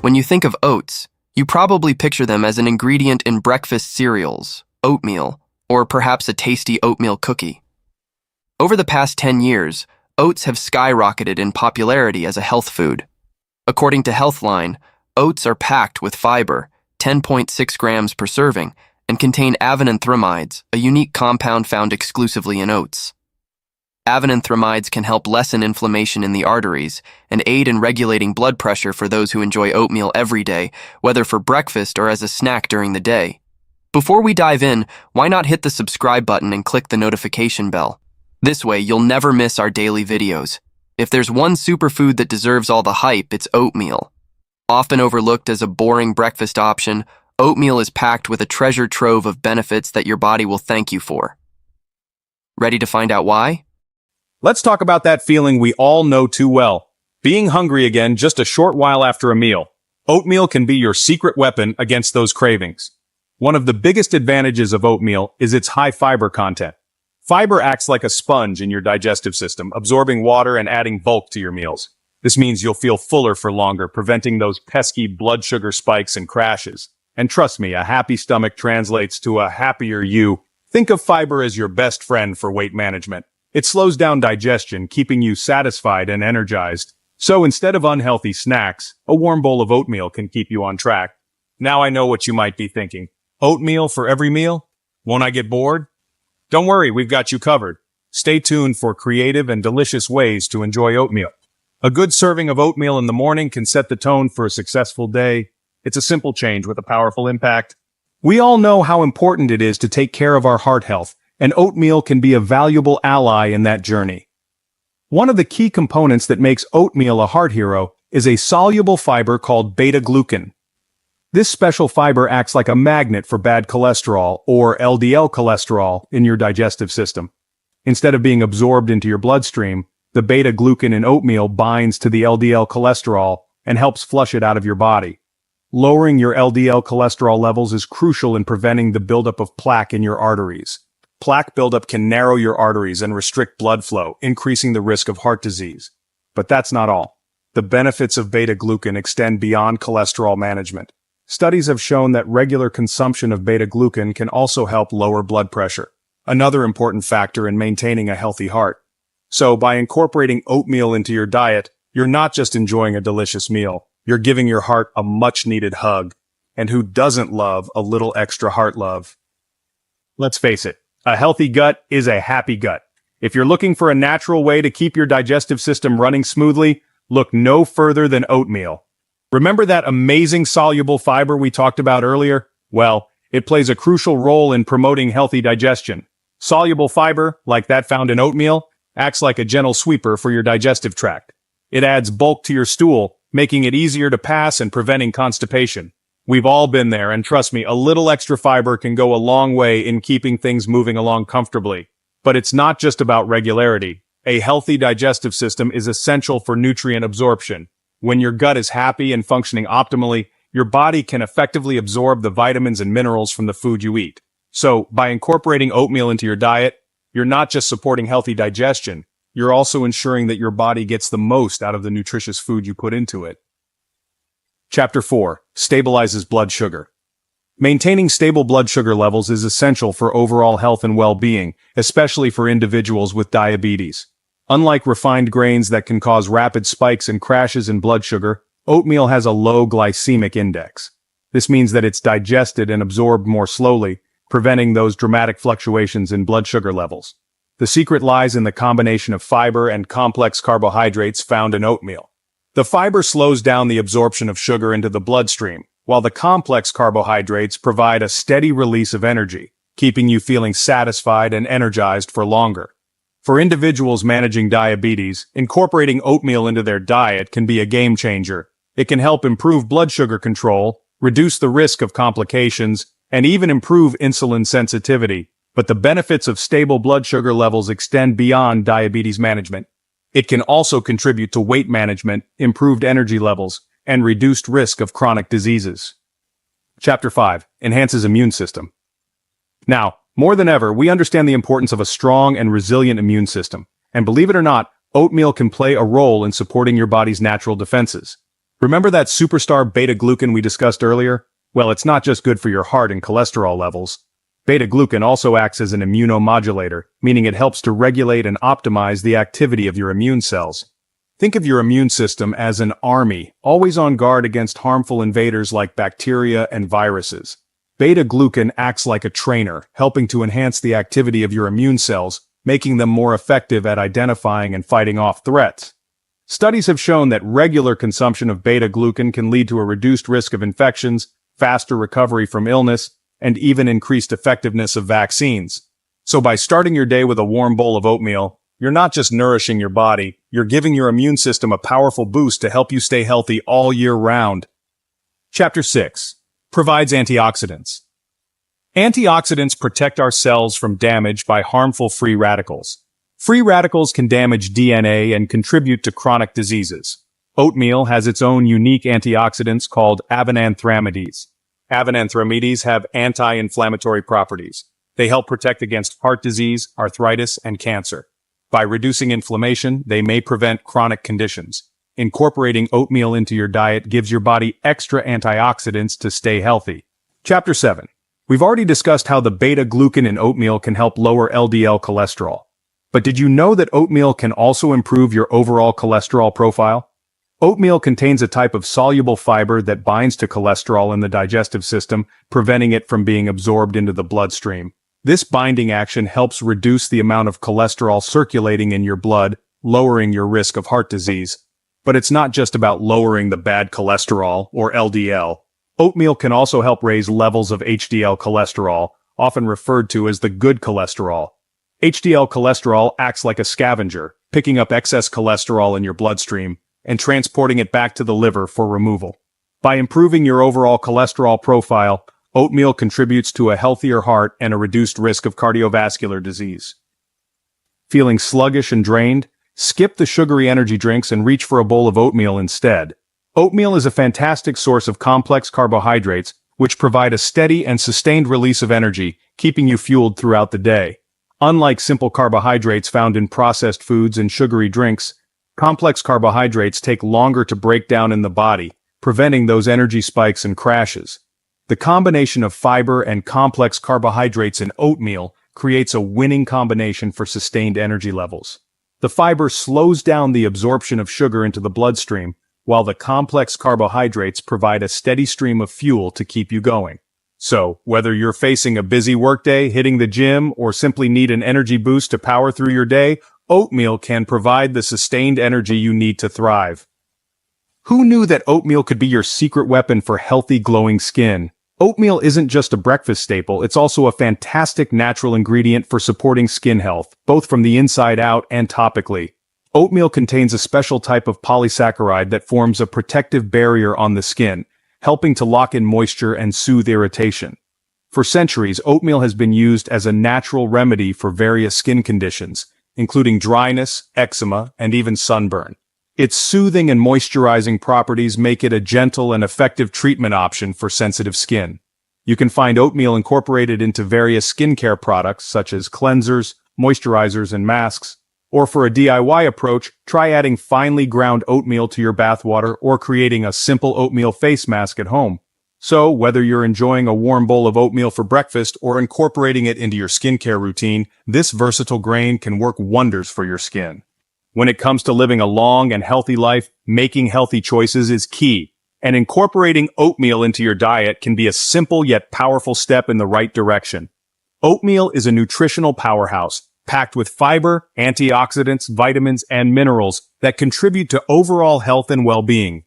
When you think of oats, you probably picture them as an ingredient in breakfast cereals, oatmeal, or perhaps a tasty oatmeal cookie. Over the past 10 years, oats have skyrocketed in popularity as a health food. According to Healthline, oats are packed with fiber, 10.6 grams per serving, and contain avenanthramides, a unique compound found exclusively in oats. Avenanthramides can help lessen inflammation in the arteries and aid in regulating blood pressure for those who enjoy oatmeal every day, whether for breakfast or as a snack during the day. Before we dive in, why not hit the subscribe button and click the notification bell? This way, you'll never miss our daily videos. If there's one superfood that deserves all the hype, it's oatmeal. Often overlooked as a boring breakfast option, oatmeal is packed with a treasure trove of benefits that your body will thank you for. Ready to find out why? Let's talk about that feeling we all know too well. Being hungry again just a short while after a meal. Oatmeal can be your secret weapon against those cravings. One of the biggest advantages of oatmeal is its high fiber content. Fiber acts like a sponge in your digestive system, absorbing water and adding bulk to your meals. This means you'll feel fuller for longer, preventing those pesky blood sugar spikes and crashes. And trust me, a happy stomach translates to a happier you. Think of fiber as your best friend for weight management. It slows down digestion, keeping you satisfied and energized. So instead of unhealthy snacks, a warm bowl of oatmeal can keep you on track. Now I know what you might be thinking. Oatmeal for every meal? Won't I get bored? Don't worry, we've got you covered. Stay tuned for creative and delicious ways to enjoy oatmeal. A good serving of oatmeal in the morning can set the tone for a successful day. It's a simple change with a powerful impact. We all know how important it is to take care of our heart health, and oatmeal can be a valuable ally in that journey. One of the key components that makes oatmeal a heart hero is a soluble fiber called beta-glucan. This special fiber acts like a magnet for bad cholesterol, or LDL cholesterol, in your digestive system. Instead of being absorbed into your bloodstream, the beta-glucan in oatmeal binds to the LDL cholesterol and helps flush it out of your body. Lowering your LDL cholesterol levels is crucial in preventing the buildup of plaque in your arteries. Plaque buildup can narrow your arteries and restrict blood flow, increasing the risk of heart disease. But that's not all. The benefits of beta-glucan extend beyond cholesterol management. Studies have shown that regular consumption of beta-glucan can also help lower blood pressure, another important factor in maintaining a healthy heart. So, by incorporating oatmeal into your diet, you're not just enjoying a delicious meal, you're giving your heart a much-needed hug. And who doesn't love a little extra heart love? Let's face it, a healthy gut is a happy gut. If you're looking for a natural way to keep your digestive system running smoothly, look no further than oatmeal. Remember that amazing soluble fiber we talked about earlier? Well, it plays a crucial role in promoting healthy digestion. Soluble fiber, like that found in oatmeal, acts like a gentle sweeper for your digestive tract. It adds bulk to your stool, making it easier to pass and preventing constipation. We've all been there, and trust me, a little extra fiber can go a long way in keeping things moving along comfortably. But it's not just about regularity. A healthy digestive system is essential for nutrient absorption. When your gut is happy and functioning optimally, your body can effectively absorb the vitamins and minerals from the food you eat. So, by incorporating oatmeal into your diet, you're not just supporting healthy digestion, you're also ensuring that your body gets the most out of the nutritious food you put into it. Chapter 4. Stabilizes blood sugar. Maintaining stable blood sugar levels is essential for overall health and well-being, especially for individuals with diabetes. Unlike refined grains that can cause rapid spikes and crashes in blood sugar, oatmeal has a low glycemic index. This means that it's digested and absorbed more slowly, preventing those dramatic fluctuations in blood sugar levels. The secret lies in the combination of fiber and complex carbohydrates found in oatmeal. The fiber slows down the absorption of sugar into the bloodstream, while the complex carbohydrates provide a steady release of energy, keeping you feeling satisfied and energized for longer. For individuals managing diabetes, incorporating oatmeal into their diet can be a game changer. It can help improve blood sugar control, reduce the risk of complications, and even improve insulin sensitivity. But the benefits of stable blood sugar levels extend beyond diabetes management. It can also contribute to weight management, improved energy levels, and reduced risk of chronic diseases. Chapter 5. Enhances immune system. Now, more than ever, we understand the importance of a strong and resilient immune system. And believe it or not, oatmeal can play a role in supporting your body's natural defenses. Remember that superstar beta-glucan we discussed earlier? Well, it's not just good for your heart and cholesterol levels. Beta-glucan also acts as an immunomodulator, meaning it helps to regulate and optimize the activity of your immune cells. Think of your immune system as an army, always on guard against harmful invaders like bacteria and viruses. Beta-glucan acts like a trainer, helping to enhance the activity of your immune cells, making them more effective at identifying and fighting off threats. Studies have shown that regular consumption of beta-glucan can lead to a reduced risk of infections, faster recovery from illness, and even increased effectiveness of vaccines. So by starting your day with a warm bowl of oatmeal, you're not just nourishing your body, you're giving your immune system a powerful boost to help you stay healthy all year round. Chapter 6. Provides antioxidants. Antioxidants protect our cells from damage by harmful free radicals. Free radicals can damage DNA and contribute to chronic diseases. Oatmeal has its own unique antioxidants called avenanthramides. Avenanthramides have anti-inflammatory properties. They help protect against heart disease, arthritis, and cancer. By reducing inflammation, they may prevent chronic conditions. Incorporating oatmeal into your diet gives your body extra antioxidants to stay healthy. Chapter 7. We've already discussed how the beta-glucan in oatmeal can help lower LDL cholesterol. But did you know that oatmeal can also improve your overall cholesterol profile? Oatmeal contains a type of soluble fiber that binds to cholesterol in the digestive system, preventing it from being absorbed into the bloodstream. This binding action helps reduce the amount of cholesterol circulating in your blood, lowering your risk of heart disease. But it's not just about lowering the bad cholesterol, or LDL. Oatmeal can also help raise levels of HDL cholesterol, often referred to as the good cholesterol. HDL cholesterol acts like a scavenger, picking up excess cholesterol in your bloodstream and transporting it back to the liver for removal. By improving your overall cholesterol profile, oatmeal contributes to a healthier heart and a reduced risk of cardiovascular disease. Feeling sluggish and drained? Skip the sugary energy drinks and reach for a bowl of oatmeal instead. Oatmeal is a fantastic source of complex carbohydrates, which provide a steady and sustained release of energy, keeping you fueled throughout the day. Unlike simple carbohydrates found in processed foods and sugary drinks, complex carbohydrates take longer to break down in the body, preventing those energy spikes and crashes. The combination of fiber and complex carbohydrates in oatmeal creates a winning combination for sustained energy levels. The fiber slows down the absorption of sugar into the bloodstream, while the complex carbohydrates provide a steady stream of fuel to keep you going. So, whether you're facing a busy workday, hitting the gym, or simply need an energy boost to power through your day, oatmeal can provide the sustained energy you need to thrive. Who knew that oatmeal could be your secret weapon for healthy, glowing skin? Oatmeal isn't just a breakfast staple, it's also a fantastic natural ingredient for supporting skin health, both from the inside out and topically. Oatmeal contains a special type of polysaccharide that forms a protective barrier on the skin, helping to lock in moisture and soothe irritation. For centuries, oatmeal has been used as a natural remedy for various skin conditions, including dryness, eczema, and even sunburn. Its soothing and moisturizing properties make it a gentle and effective treatment option for sensitive skin. You can find oatmeal incorporated into various skincare products such as cleansers, moisturizers, and masks. Or for a DIY approach, try adding finely ground oatmeal to your bathwater or creating a simple oatmeal face mask at home. So, whether you're enjoying a warm bowl of oatmeal for breakfast or incorporating it into your skincare routine, this versatile grain can work wonders for your skin. When it comes to living a long and healthy life, making healthy choices is key, and incorporating oatmeal into your diet can be a simple yet powerful step in the right direction. Oatmeal is a nutritional powerhouse, packed with fiber, antioxidants, vitamins, and minerals that contribute to overall health and well-being.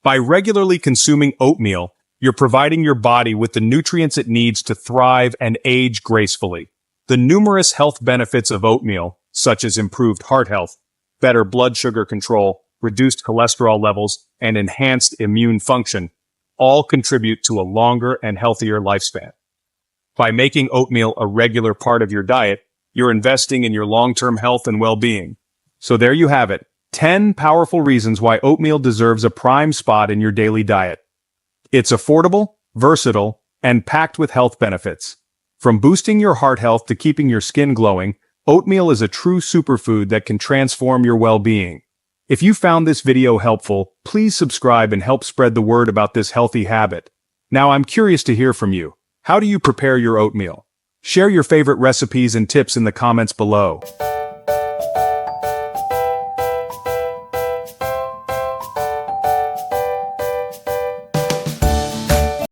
By regularly consuming oatmeal, you're providing your body with the nutrients it needs to thrive and age gracefully. The numerous health benefits of oatmeal, such as improved heart health, better blood sugar control, reduced cholesterol levels, and enhanced immune function, all contribute to a longer and healthier lifespan. By making oatmeal a regular part of your diet, you're investing in your long-term health and well-being. So there you have it, 10 powerful reasons why oatmeal deserves a prime spot in your daily diet. It's affordable, versatile, and packed with health benefits. From boosting your heart health to keeping your skin glowing, oatmeal is a true superfood that can transform your well-being. If you found this video helpful, please subscribe and help spread the word about this healthy habit. Now I'm curious to hear from you. How do you prepare your oatmeal? Share your favorite recipes and tips in the comments below.